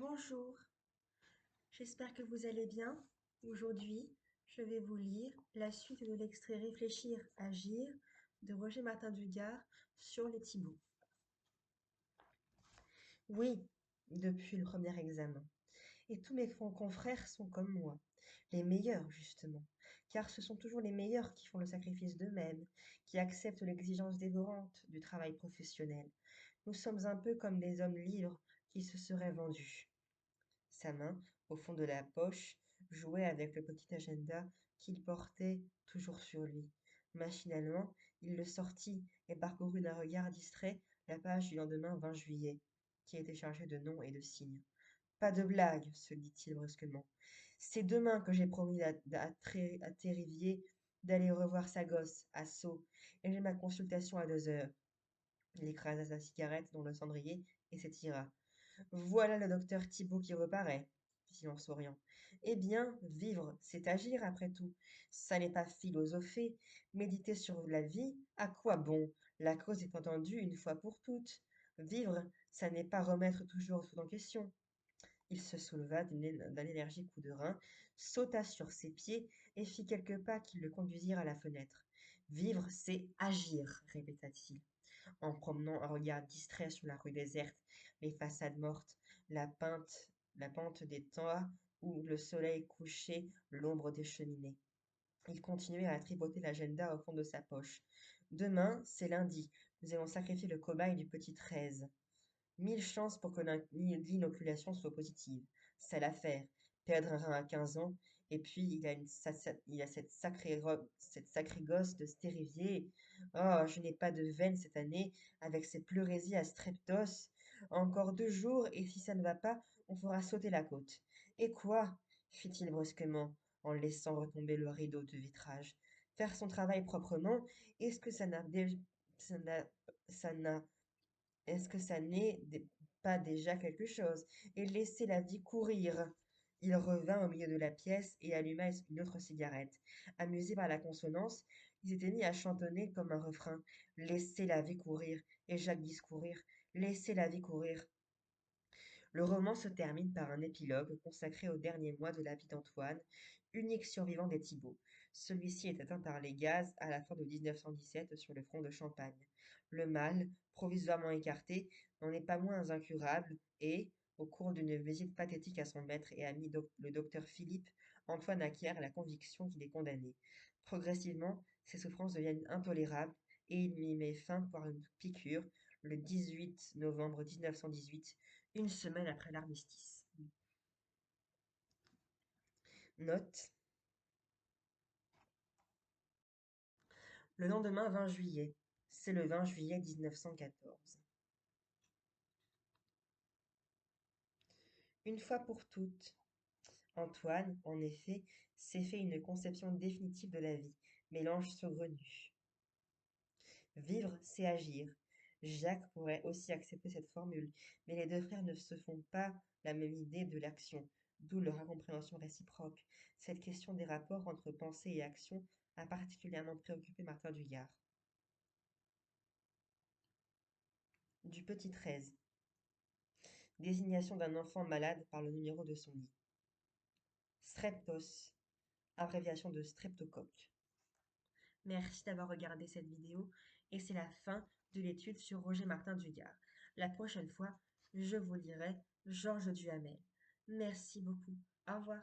Bonjour, j'espère que vous allez bien. Aujourd'hui, je vais vous lire la suite de l'extrait Réfléchir, agir de Roger Martin Dugard sur les Thibaux. Oui, depuis le premier examen. Et tous mes confrères sont comme moi, les meilleurs justement, car ce sont toujours les meilleurs qui font le sacrifice d'eux-mêmes, qui acceptent l'exigence dévorante du travail professionnel. Nous sommes un peu comme des hommes libres qui se seraient vendus. Sa main, au fond de la poche, jouait avec le petit agenda qu'il portait toujours sur lui. Machinalement, il le sortit et parcourut d'un regard distrait la page du lendemain 20 juillet, qui était chargée de noms et de signes. Pas de blague, se dit-il brusquement. C'est demain que j'ai promis à Thérivier d'aller revoir sa gosse, à Sceaux, et j'ai ma consultation à 2 heures. Il écrasa sa cigarette dans le cendrier et s'étira. Voilà le docteur Thibault qui reparaît, fit-il en souriant. Eh bien, vivre, c'est agir après tout. Ça n'est pas philosopher, méditer sur la vie, à quoi bon? La cause est entendue une fois pour toutes. Vivre, ça n'est pas remettre toujours tout en question. Il se souleva d'un énergique coup de rein, sauta sur ses pieds et fit quelques pas qui le conduisirent à la fenêtre. Vivre, c'est agir, répéta-t-il en promenant un regard distrait sur la rue déserte, les façades mortes, la pente, la pente des toits où le soleil couchait l'ombre des cheminées. Il continuait à tripoter l'agenda au fond de sa poche. Demain, c'est lundi. Nous allons sacrifier le cobaye du petit 13. 1000 chances pour que l'inoculation soit positive. C'est l'affaire. Perdre un rein à 15 ans, et puis il a cette sacrée gosse de stérivier. Oh, je n'ai pas de veine cette année, avec ces pleurésies à streptos. Encore 2 jours, et si ça ne va pas, on fera sauter la côte. Et quoi? Fit-il brusquement, en laissant retomber le rideau de vitrage. Faire son travail proprement, est-ce que ça n'a, ça n'a est-ce que ça pas déjà quelque chose? Et laisser la vie courir. Il revint au milieu de la pièce et alluma une autre cigarette. Amusé par la consonance, il s'était mis à chantonner comme un refrain. Laissez la vie courir. Et Jacques discourir. Laissez la vie courir. Le roman se termine par un épilogue consacré aux derniers mois de la vie d'Antoine, unique survivant des Thibaux. Celui-ci est atteint par les gaz à la fin de 1917 sur le front de Champagne. Le mal, provisoirement écarté, n'en est pas moins incurable et, au cours d'une visite pathétique à son maître et ami le docteur Philippe, Antoine acquiert la conviction qu'il est condamné. Progressivement, ses souffrances deviennent intolérables et il y met fin par une piqûre le 18 novembre 1918, une semaine après l'armistice. Note: le lendemain 20 juillet. C'est le 20 juillet 1914. Une fois pour toutes, Antoine, en effet, s'est fait une conception définitive de la vie, mélange saugrenu. Vivre, c'est agir. Jacques pourrait aussi accepter cette formule, mais les deux frères ne se font pas la même idée de l'action, d'où leur incompréhension réciproque. Cette question des rapports entre pensée et action a particulièrement préoccupé Martin Dugard. Du petit 13. Désignation d'un enfant malade par le numéro de son lit. Streptos, abréviation de streptocoque. Merci d'avoir regardé cette vidéo et c'est la fin de l'étude sur Roger Martin Dugard. La prochaine fois, je vous lirai Georges Duhamel. Merci beaucoup. Au revoir.